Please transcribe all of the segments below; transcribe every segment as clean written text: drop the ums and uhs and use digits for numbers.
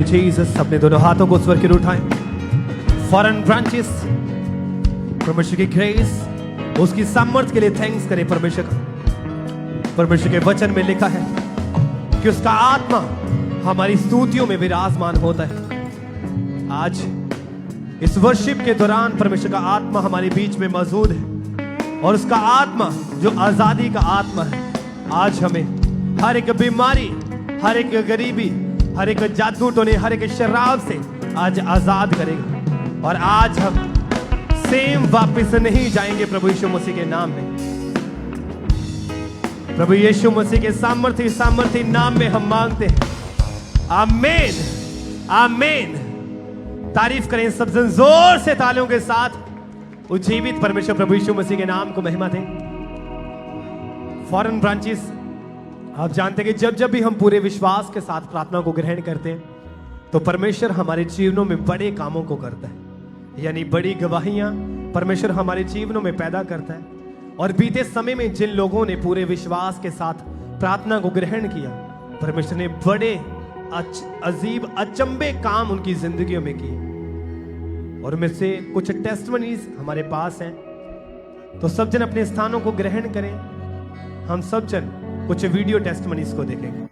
Jesus, अपने दोनों हाथों को स्वर की ओर उठाएं। फॉरेन ब्रांचेस, परमेश्वर की ग्रेस, उसकी सामर्थ्य के लिए थैंक्स करें परमेश्वर का। परमेश्वर के वचन में लिखा है कि उसका आत्मा हमारी स्तुतियों में विराजमान होता है। आज इस वर्शिप के दौरान परमेश्वर का आत्मा हमारे बीच में मौजूद है और उसका आत्मा जो आजादी का आत्मा है, आज हमें हर एक बीमारी, हर एक गरीबी, हर एक जादू टोने, हर एक शराब से आज आजाद करेगा। और आज हम सेम वापस नहीं जाएंगे प्रभु यीशु मसीह के नाम में। प्रभु यीशु मसीह के सामर्थ्य नाम में हम मांगते हैं। आमीन, आमीन। तारीफ करें सब जन जोर से तालियों के साथ। उज्जीवित परमेश्वर प्रभु यीशु मसीह के नाम को महिमा दें। फॉरेन ब्रांचेस, आप जानते हैं कि जब जब भी हम पूरे विश्वास के साथ प्रार्थना को ग्रहण करते हैं तो परमेश्वर हमारे जीवनों में बड़े कामों को करता है, यानी बड़ी गवाहियां परमेश्वर हमारे जीवनों में पैदा करता है। और बीते समय में जिन लोगों ने पूरे विश्वास के साथ प्रार्थना को ग्रहण किया, परमेश्वर ने बड़े अजीब अचंबे काम उनकी जिंदगियों में किए। और में से कुछ टेस्टमनीज हमारे पास हैं, तो सब जन अपने स्थानों को ग्रहण करें। हम सब जन कुछ वीडियो टेस्टमनीज को देखेंगे।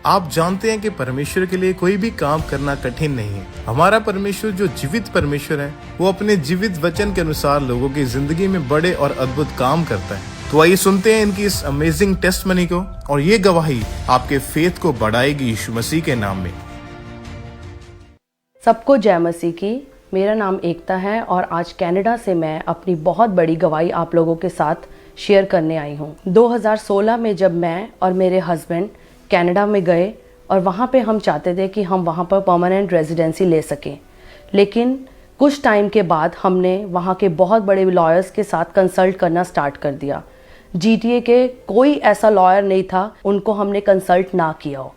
आप जानते हैं कि परमेश्वर के लिए कोई भी काम करना कठिन नहीं है। हमारा परमेश्वर जो जीवित परमेश्वर है, वो अपने जीवित वचन के अनुसार लोगों की जिंदगी में बड़े और अद्भुत काम करता है। तो आइए सुनते हैं इनकी इस अमेजिंग टेस्टमनी को, और ये गवाही आपके फेथ को बढ़ाएगी यीशु मसीह के नाम में। सबको जय मसीह की। मेरा नाम एकता है और आज कनाडा से मैं अपनी बहुत बड़ी गवाही आप लोगों के साथ शेयर करने आई हूँ। 2016 में जब मैं और मेरे हस्बैंड कनाडा में गए और वहाँ पे हम चाहते थे कि हम वहाँ पर परमानेंट रेजिडेंसी ले सकें, लेकिन कुछ टाइम के बाद हमने वहाँ के बहुत बड़े लॉयर्स के साथ कंसल्ट करना स्टार्ट कर दिया। GTA के कोई ऐसा लॉयर नहीं था उनको हमने कंसल्ट ना किया हो।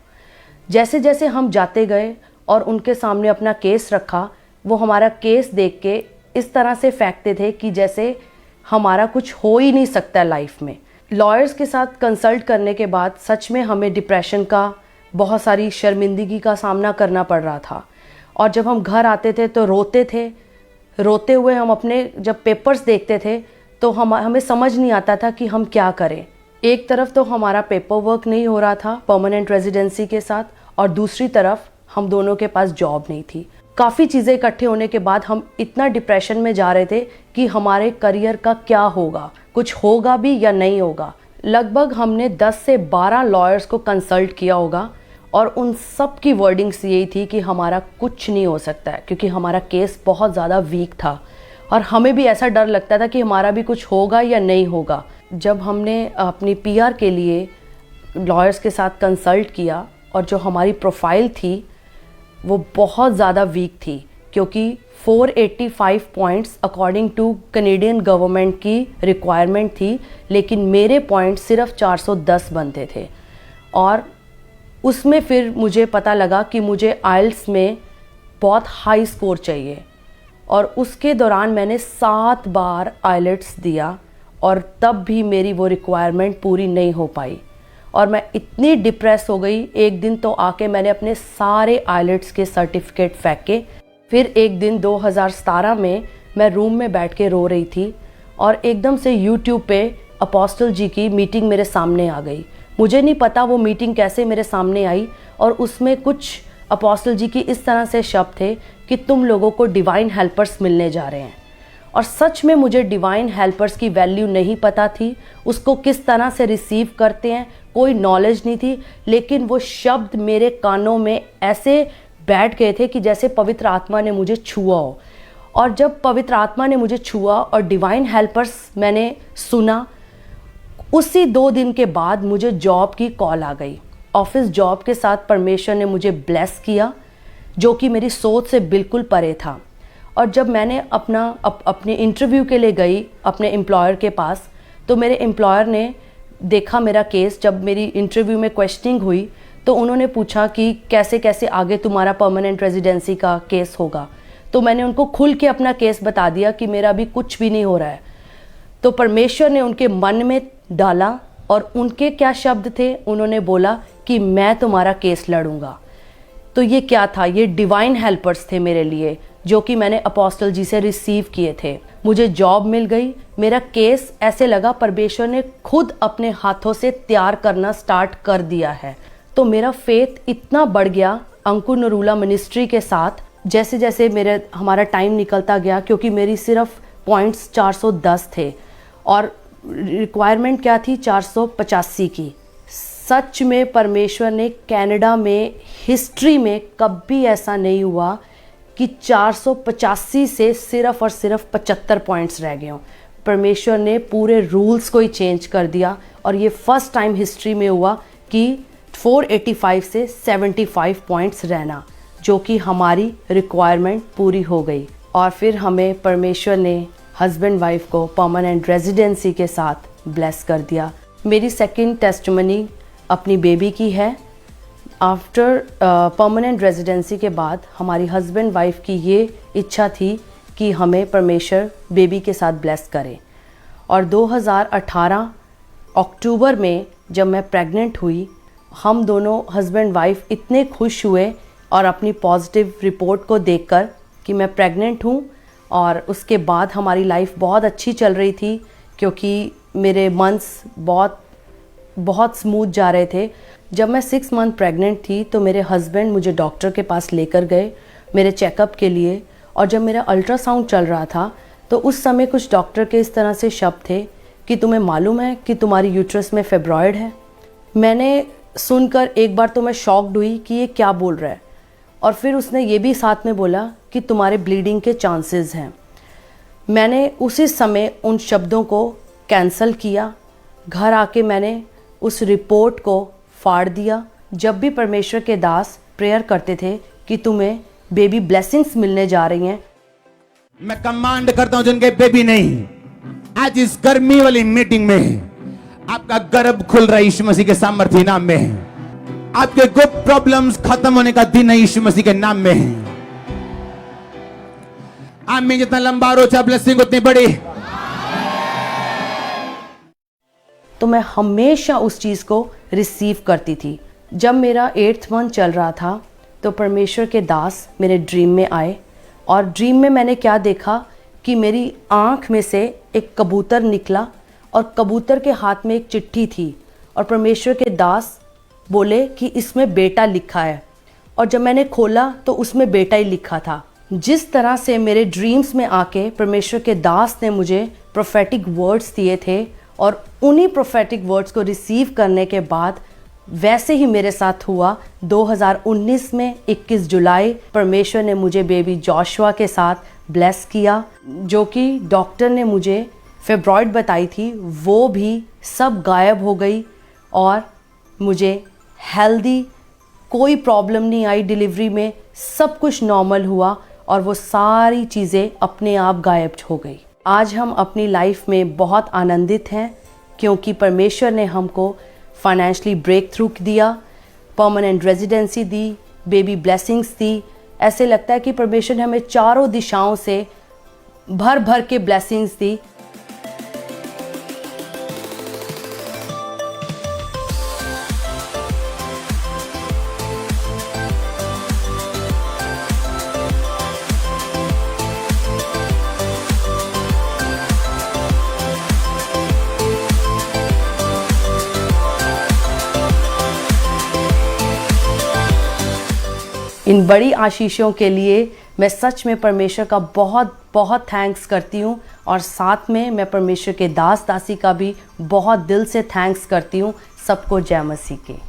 जैसे जैसे हम जाते गए और उनके सामने अपना केस रखा, वो हमारा केस देख के इस तरह से फेंकते थे कि जैसे हमारा कुछ हो ही नहीं सकता लाइफ में। लॉयर्स के साथ कंसल्ट करने के बाद सच में हमें डिप्रेशन का, बहुत सारी शर्मिंदगी का सामना करना पड़ रहा था। और जब हम घर आते थे तो रोते थे। रोते हुए हम अपने जब पेपर्स देखते थे तो हमें समझ नहीं आता था कि हम क्या करें। एक तरफ तो हमारा पेपर वर्क नहीं हो रहा था परमानेंट रेजिडेंसी के साथ, और दूसरी तरफ हम दोनों के पास जॉब नहीं थी। काफ़ी चीज़ें इकट्ठे होने के बाद हम इतना डिप्रेशन में जा रहे थे कि हमारे करियर का क्या होगा, कुछ होगा भी या नहीं होगा। लगभग हमने 10 से 12 लॉयर्स को कंसल्ट किया होगा और उन सब की वर्डिंग्स यही थी कि हमारा कुछ नहीं हो सकता है, क्योंकि हमारा केस बहुत ज़्यादा वीक था और हमें भी ऐसा डर लगता था कि हमारा भी कुछ होगा या नहीं होगा। जब हमने अपनी PR के लिए लॉयर्स के साथ कंसल्ट किया और जो हमारी प्रोफाइल थी वो बहुत ज़्यादा वीक थी, क्योंकि 485 points according to Canadian government की रिक्वायरमेंट थी, लेकिन मेरे पॉइंट सिर्फ 410 बनते थे। और उसमें फिर मुझे पता लगा कि मुझे IELTS में बहुत हाई स्कोर चाहिए और उसके दौरान मैंने 7 बार आइलेट्स दिया और तब भी मेरी वो रिक्वायरमेंट पूरी नहीं हो पाई और मैं इतनी डिप्रेस हो गई। एक दिन तो आके मैंने अपने सारे आइलेट्स के सर्टिफिकेट फेंके। फिर एक दिन 2017 में मैं रूम में बैठ के रो रही थी और एकदम से यूट्यूब पे अपोस्टल जी की मीटिंग मेरे सामने आ गई। मुझे नहीं पता वो मीटिंग कैसे मेरे सामने आई और उसमें कुछ अपोस्टल जी की इस तरह से शब्द थे कि तुम लोगों को डिवाइन हेल्पर्स मिलने जा रहे हैं। और सच में मुझे डिवाइन हेल्पर्स की वैल्यू नहीं पता थी, उसको किस तरह से रिसीव करते हैं कोई नॉलेज नहीं थी, लेकिन वो शब्द मेरे कानों में ऐसे बैठ गए थे कि जैसे पवित्र आत्मा ने मुझे छुआ हो। और जब पवित्र आत्मा ने मुझे छुआ और डिवाइन हेल्पर्स मैंने सुना, उसी 2 दिन के बाद मुझे जॉब की कॉल आ गई। ऑफिस जॉब के साथ परमेश्वर ने मुझे ब्लेस किया, जो कि मेरी सोच से बिल्कुल परे था। और जब मैंने अपने इंटरव्यू के लिए गई अपने एम्प्लॉयर के पास, तो मेरे एम्प्लॉयर ने देखा मेरा केस। जब मेरी इंटरव्यू में क्वेश्चनिंग हुई तो उन्होंने पूछा कि कैसे कैसे आगे तुम्हारा परमानेंट रेजिडेंसी का केस होगा। तो मैंने उनको खुल के अपना केस बता दिया कि मेरा अभी कुछ भी नहीं हो रहा है। तो परमेश्वर ने उनके मन में डाला और उनके क्या शब्द थे, उन्होंने बोला कि मैं तुम्हारा केस लड़ूंगा। तो ये क्या था? ये डिवाइन हेल्पर्स थे मेरे लिए, जो कि मैंने अपोस्टल जी से रिसीव किए थे। मुझे जॉब मिल गई। मेरा केस ऐसे लगा परमेश्वर ने खुद अपने हाथों से तैयार करना स्टार्ट कर दिया है। तो मेरा फेथ इतना बढ़ गया अंकुर नरूला मिनिस्ट्री के साथ। जैसे जैसे हमारा टाइम निकलता गया, क्योंकि मेरी सिर्फ पॉइंट्स 410 थे और रिक्वायरमेंट क्या थी 485 की। सच में परमेश्वर ने कनाडा में हिस्ट्री में कभी ऐसा नहीं हुआ कि 485 से सिर्फ और सिर्फ 75 पॉइंट्स रह गए हों। परमेश्वर ने पूरे रूल्स को ही चेंज कर दिया और ये फर्स्ट टाइम हिस्ट्री में हुआ कि 485 से 75 पॉइंट्स रहना, जो कि हमारी रिक्वायरमेंट पूरी हो गई। और फिर हमें परमेश्वर ने हस्बैंड वाइफ को परमानेंट रेजिडेंसी के साथ ब्लेस कर दिया। मेरी सेकंड टेस्टिमनी अपनी बेबी की है। आफ्टर परमानेंट रेजिडेंसी के बाद हमारी हस्बैंड वाइफ की ये इच्छा थी कि हमें परमेश्वर बेबी के साथ ब्लेस करे। और 2018 अक्टूबर में जब मैं प्रेग्नेंट हुई, हम दोनों हस्बैंड वाइफ इतने खुश हुए और अपनी पॉजिटिव रिपोर्ट को देखकर कि मैं प्रेग्नेंट हूँ। और उसके बाद हमारी लाइफ बहुत अच्छी चल रही थी, क्योंकि मेरे मंथ्स बहुत स्मूथ जा रहे थे। जब मैं 6 मंथ प्रेग्नेंट थी तो मेरे हस्बैंड मुझे डॉक्टर के पास लेकर गए मेरे चेकअप के लिए। और जब मेरा अल्ट्रासाउंड चल रहा था तो उस समय कुछ डॉक्टर के इस तरह से शब्द थे कि तुम्हें मालूम है कि तुम्हारी यूट्रस में फेब्रॉइड है। मैंने सुनकर एक बार तो मैं शॉक्ड हुई कि ये क्या बोल रहा है। और फिर उसने ये भी साथ में बोला कि तुम्हारे ब्लीडिंग के चांसेस हैं। मैंने उसी समय उन शब्दों को कैंसिल किया। घर आके मैंने उस रिपोर्ट को फाड़ दिया। जब भी परमेश्वर के दास प्रेयर करते थे कि तुम्हें बेबी ब्लेसिंग्स मिलने जा रही हैं, मैं कमांड करता हूं जिनके बेबी नहीं, आज इस गर्मी वाली मीटिंग में आपका गर्भ खुल रहा है यीशु मसीह के सामर्थ्य नाम में। आपके गुप्त प्रॉब्लम्स खत्म होने का दिन है यीशु मसीह के नाम में। आमीन। जितना लंबा रोचा ब्लेसिंग उतनी बड़ी। तो मैं हमेशा उस चीज़ को रिसीव करती थी। जब मेरा 8th मंथ चल रहा था तो परमेश्वर के दास मेरे ड्रीम में आए और ड्रीम में मैंने क्या देखा कि मेरी आँख में से एक कबूतर निकला और कबूतर के हाथ में एक चिट्ठी थी और परमेश्वर के दास बोले कि इसमें बेटा लिखा है। और जब मैंने खोला तो उसमें बेटा ही लिखा था। जिस तरह से मेरे ड्रीम्स में आके परमेश्वर के दास ने मुझे प्रोफेटिक वर्ड्स दिए थे और उन्हीं प्रोफेटिक वर्ड्स को रिसीव करने के बाद वैसे ही मेरे साथ हुआ। 2019 में 21 जुलाई परमेश्वर ने मुझे बेबी जोशुआ के साथ ब्लेस किया, जो कि डॉक्टर ने मुझे फेब्रॉइड बताई थी, वो भी सब गायब हो गई और मुझे हेल्दी कोई प्रॉब्लम नहीं आई। डिलीवरी में सब कुछ नॉर्मल हुआ और वो सारी चीज़ें अपने आप गायब हो गई। आज हम अपनी लाइफ में बहुत आनंदित हैं क्योंकि परमेश्वर ने हमको फाइनेंशियली ब्रेक थ्रू दिया, परमानेंट रेजिडेंसी दी, बेबी ब्लेसिंग्स दी। ऐसे लगता है कि परमेश्वर ने हमें चारों दिशाओं से भर भर के ब्लेसिंग्स दी। इन बड़ी आशीषों के लिए मैं सच में परमेश्वर का बहुत बहुत थैंक्स करती हूँ, और साथ में मैं परमेश्वर के दास दासी का भी बहुत दिल से थैंक्स करती हूँ। सबको जय मसीह के।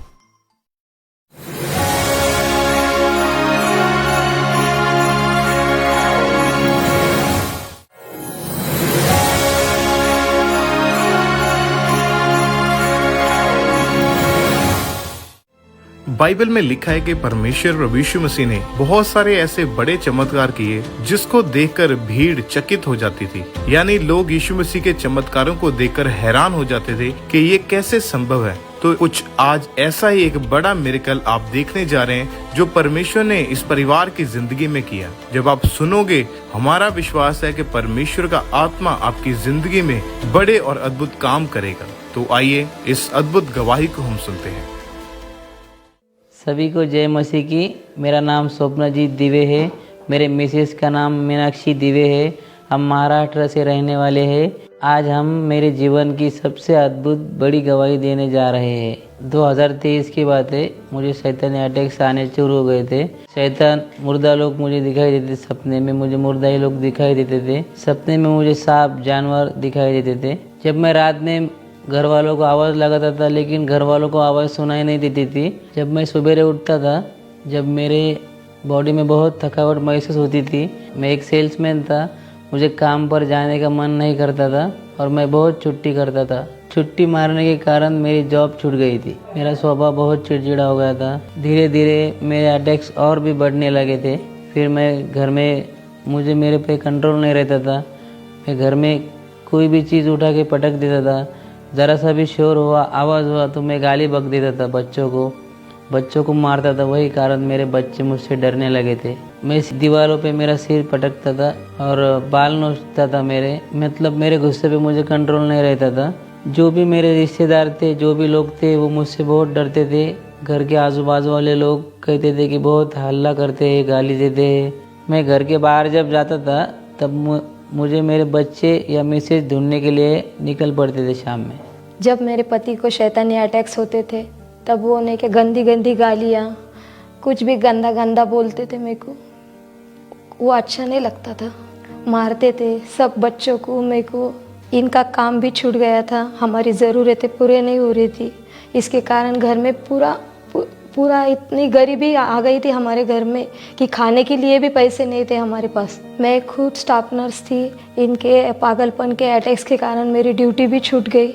बाइबल में लिखा है कि परमेश्वर प्रभु यीशु मसीह ने बहुत सारे ऐसे बड़े चमत्कार किए जिसको देखकर भीड़ चकित हो जाती थी। यानी लोग यीशु मसीह के चमत्कारों को देखकर हैरान हो जाते थे कि ये कैसे संभव है। तो कुछ आज ऐसा ही एक बड़ा मिरेकल आप देखने जा रहे हैं जो परमेश्वर ने इस परिवार की जिंदगी में किया। जब आप सुनोगे, हमारा विश्वास है कि परमेश्वर का आत्मा आपकी जिंदगी में बड़े और अद्भुत काम करेगा। तो आइए इस अद्भुत गवाही को हम सुनते हैं। सभी को जय मसीह की। मेरा नाम स्वप्नजीत दिवे है। मेरे मिसेस का नाम मीनाक्षी दिवे है। हम महाराष्ट्र से रहने वाले हैं। आज हम मेरे जीवन की सबसे अद्भुत बड़ी गवाही देने जा रहे हैं। 2023 की बात है। मुझे शैतानी अटैक्स आने शुरू हो गए थे। शैतान मुर्दा लोग मुझे दिखाई देते, सपने में मुझे मुर्दा ही लोग दिखाई देते थे। सपने में मुझे सांप जानवर दिखाई देते थे। जब मैं रात में घर वालों को आवाज़ लगाता था, लेकिन घर वालों को आवाज़ सुनाई नहीं देती थी। जब मैं सुबह उठता था, जब मेरे बॉडी में बहुत थकावट महसूस होती थी, मैं एक सेल्समैन था, मुझे काम पर जाने का मन नहीं करता था और मैं बहुत छुट्टी करता था। छुट्टी मारने के कारण मेरी जॉब छूट गई थी। मेरा स्वभाव बहुत चिड़चिड़ा हो गया था। धीरे धीरे मेरे अटैक्स और भी बढ़ने लगे थे। फिर मैं घर में, मुझे मेरे पे कंट्रोल नहीं रहता था। मैं घर में कोई भी चीज़ उठा के पटक देता था। ज़रा सा भी शोर हुआ, आवाज़ हुआ तो मैं गाली बक देता था। बच्चों को मारता था। वही कारण मेरे बच्चे मुझसे डरने लगे थे। मैं दीवारों पे मेरा सिर पटकता था और बाल नोचता था मेरे। मतलब मेरे गुस्से पे मुझे कंट्रोल नहीं रहता था। जो भी मेरे रिश्तेदार थे, जो भी लोग थे, वो मुझसे बहुत डरते थे। घर के आजू बाजू वाले लोग कहते थे कि बहुत हल्ला करते हैं, गाली देते हैं। मैं घर के बाहर जब जाता था तब मुझे मेरे बच्चे या मिसेज ढूंढने के लिए निकल पड़ते थे शाम में। जब मेरे पति को शैतानी अटैक्स होते थे तब वो उन्हें के गंदी गंदी गालियाँ, कुछ भी गंदा गंदा बोलते थे। मेरे को वो अच्छा नहीं लगता था। मारते थे सब बच्चों को। मेरे को इनका काम भी छूट गया था। हमारी ज़रूरतें पूरे नहीं हो रही थी। इसके कारण घर में पूरा इतनी गरीबी आ गई थी हमारे घर में कि खाने के लिए भी पैसे नहीं थे हमारे पास। मैं खुद स्टाफ नर्स थी। इनके पागलपन के अटैक्स के कारण मेरी ड्यूटी भी छूट गई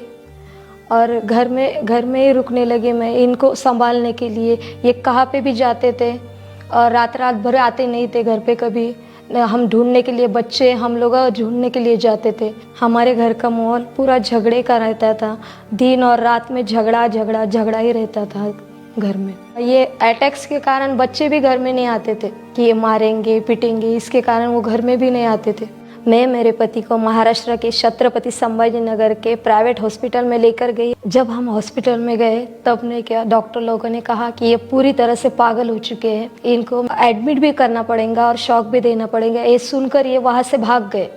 और घर में ही रुकने लगी मैं इनको संभालने के लिए। ये कहाँ पे भी जाते थे और रात भर आते नहीं थे घर पे कभी। हम ढूंढने के लिए, बच्चे हम लोग ढूंढने के लिए जाते थे। हमारे घर का माहौल पूरा झगड़े का रहता था। दिन और रात में झगड़ा ही रहता था घर में। ये अटैक्स के कारण बच्चे भी घर में नहीं आते थे कि ये मारेंगे पीटेंगे। इसके कारण वो घर में भी नहीं आते थे। मैं मेरे पति को महाराष्ट्र के छत्रपति संभाजी नगर के प्राइवेट हॉस्पिटल में लेकर गई। जब हम हॉस्पिटल में गए तब ने क्या, डॉक्टर लोगों ने कहा कि ये पूरी तरह से पागल हो चुके हैं, इनको एडमिट भी करना पड़ेगा और शॉक भी देना पड़ेगा। ये सुनकर ये वहाँ से भाग गए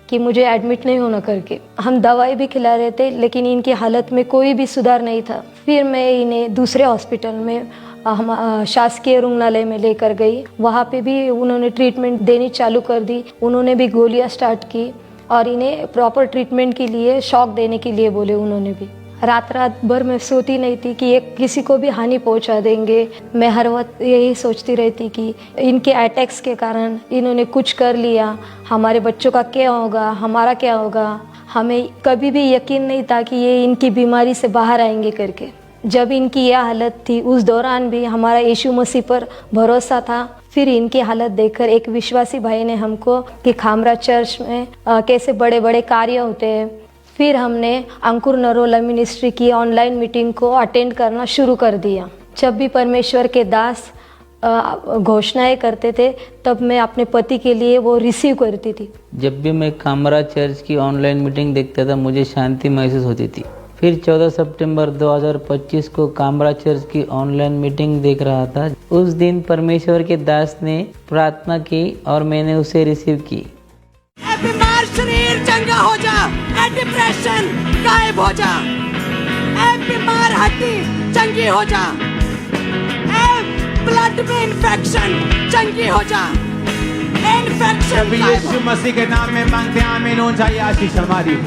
कि मुझे एडमिट नहीं होना करके। हम दवाई भी खिला रहे थे लेकिन इनकी हालत में कोई भी सुधार नहीं था। फिर मैं इन्हें दूसरे हॉस्पिटल में, हम शासकीय रुग्णालय में लेकर गई। वहाँ पे भी उन्होंने ट्रीटमेंट देनी चालू कर दी। उन्होंने भी गोलियाँ स्टार्ट की और इन्हें प्रॉपर ट्रीटमेंट के लिए शॉक देने के लिए बोले उन्होंने भी। रात भर मैं सोती नहीं थी कि ये किसी को भी हानि पहुंचा देंगे। मैं हर वक्त यही सोचती रहती कि इनके अटैक्स के कारण इन्होंने कुछ कर लिया, हमारे बच्चों का क्या होगा, हमारा क्या होगा। हमें कभी भी यकीन नहीं था कि ये इनकी बीमारी से बाहर आएंगे करके। जब इनकी यह हालत थी उस दौरान भी हमारा यीशु मसीह पर भरोसा था। फिर इनकी हालत देखकर एक विश्वासी भाई ने हमको कि खामरा चर्च में कैसे बड़े बड़े कार्य होते हैं। फिर हमने अंकुर नरोला मिनिस्ट्री की ऑनलाइन मीटिंग को अटेंड करना शुरू कर दिया। जब भी परमेश्वर के दास घोषणाएं करते थे, तब मैं अपने पति के लिए वो रिसीव करती थी। जब भी मैं कामरा चर्च की ऑनलाइन मीटिंग देखता था मुझे शांति महसूस होती थी। फिर 14 सितंबर 2025 को कामरा चर्च की ऑनलाइन मीटिंग देख रहा था। उस दिन परमेश्वर के दास ने प्रार्थना की और मैंने उसे रिसीव की। ए बीमार शरीर चंगा हो जा, ए डिप्रेशन गायब हो जा, ए बीमार हड्डी चंगी हो जा, ए ब्लड में इन्फेक्शन चंगी हो जा, इन्फेक्शन प्रभु यीशु मसीह के नाम में मांगते हैं, आमीन हो जाए आशीष हमारी।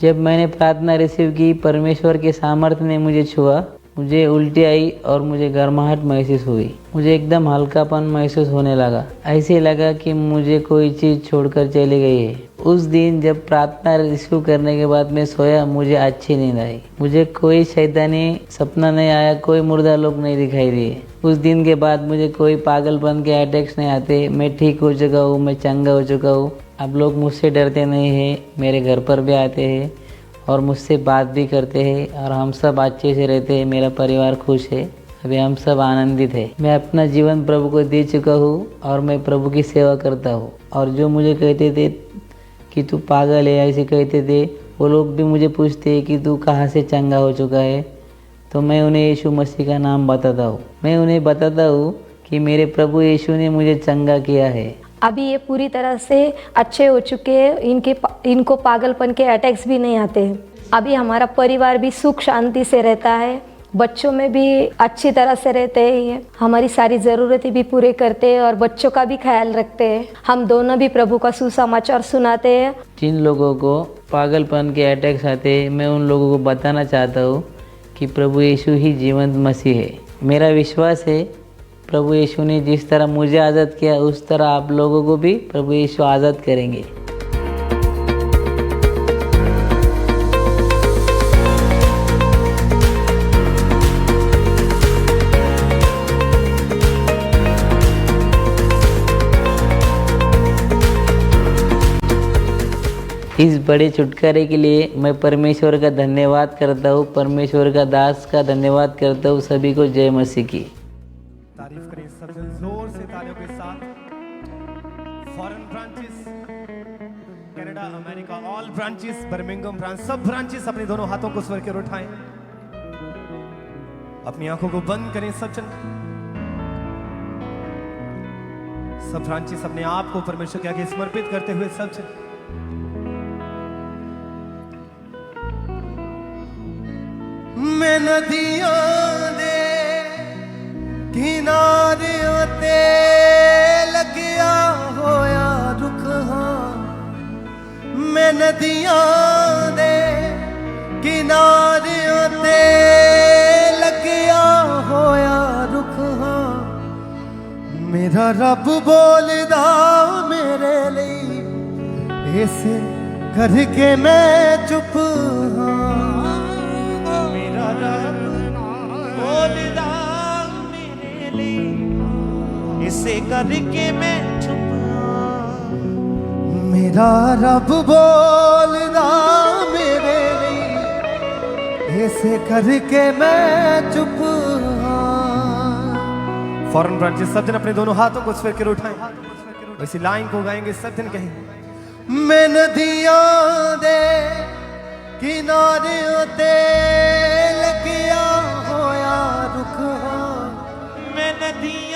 जब मैंने प्रार्थना रिसीव की, परमेश्वर के सामर्थ्य ने मुझे छुआ, मुझे उल्टी आई और मुझे गर्माहट महसूस हुई। मुझे एकदम हल्कापन महसूस होने लगा। ऐसे लगा कि मुझे कोई चीज़ छोड़कर चली गई है। उस दिन जब प्रार्थना रिसीव करने के बाद मैं सोया, मुझे अच्छी नींद आई। मुझे कोई शैतानी सपना नहीं आया, कोई मुर्दा लोग नहीं दिखाई दिए। उस दिन के बाद मुझे कोई पागलपन के अटैक्स नहीं आते। मैं ठीक हो चुका हूँ, मैं चंगा हो चुका हूँ। अब लोग मुझसे डरते नहीं हैं, मेरे घर पर भी आते हैं और मुझसे बात भी करते हैं और हम सब अच्छे से रहते हैं। मेरा परिवार खुश है, अभी हम सब आनंदित है। मैं अपना जीवन प्रभु को दे चुका हूँ और मैं प्रभु की सेवा करता हूँ। और जो मुझे कहते थे कि तू पागल है, ऐसे कहते थे, वो लोग भी मुझे पूछते हैं कि तू कहाँ से चंगा हो चुका है। तो मैं उन्हें यीशु मसीह का नाम बताता हूँ। मैं उन्हें बताता हूँ कि मेरे प्रभु यीशु ने मुझे चंगा किया है। अभी ये पूरी तरह से अच्छे हो चुके हैं, इनको पागलपन के अटैक्स भी नहीं आते हैं। अभी हमारा परिवार भी सुख शांति से रहता है, बच्चों में भी अच्छी तरह से रहते हैं, हमारी सारी ज़रूरतें भी पूरे करते हैं और बच्चों का भी ख्याल रखते हैं। हम दोनों भी प्रभु का सुसमाचार सुनाते हैं। जिन लोगों को पागलपन के अटैक्स आते हैं, मैं उन लोगों को बताना चाहता हूँ कि प्रभु यीशु ही जीवंत मसीह है। मेरा विश्वास है प्रभु यीशु ने जिस तरह मुझे आज़ाद किया, उस तरह आप लोगों को भी प्रभु यीशु आज़ाद करेंगे। इस बड़े छुटकारे के लिए मैं परमेश्वर का धन्यवाद करता हूँ, परमेश्वर का दास का धन्यवाद करता हूँ। सभी को जय मसीह की। तारीफ करें सब जन जोर से तालियों के साथ। Foreign branches, Canada, America, all branches, Birmingham branch, सब ब्रांचेस अपने दोनों हाथों को स्वर के उठाएं, अपनी आंखों को बंद करें। सब ब्रांचेस अपने आप को परमेश्वर के आगे समर्पित करते हुए सब जन मैं नदियों दे किनारे ते लगिया होया रुख हां, मैं नदियों दे किनारे ते लगिया होया रुख हां। मेरा रब बोलदा मेरे लिए, इसे करके मैं चुप हां। मेरा रब बोलदा मेरे लिए, इसे करके मैं चुप हां। मेरा रब बोलदा मेरे लिए, इसे करके मैं चुप हां। फॉरेन ब्रांचेस सब जन अपने दोनों हाथों को स्वर के उठाएं, इसी लाइन को गाएंगे सब जन कहेंगे। मैं नदियों दे किनारे ते लगिया होया रुख हां, मैं नदियों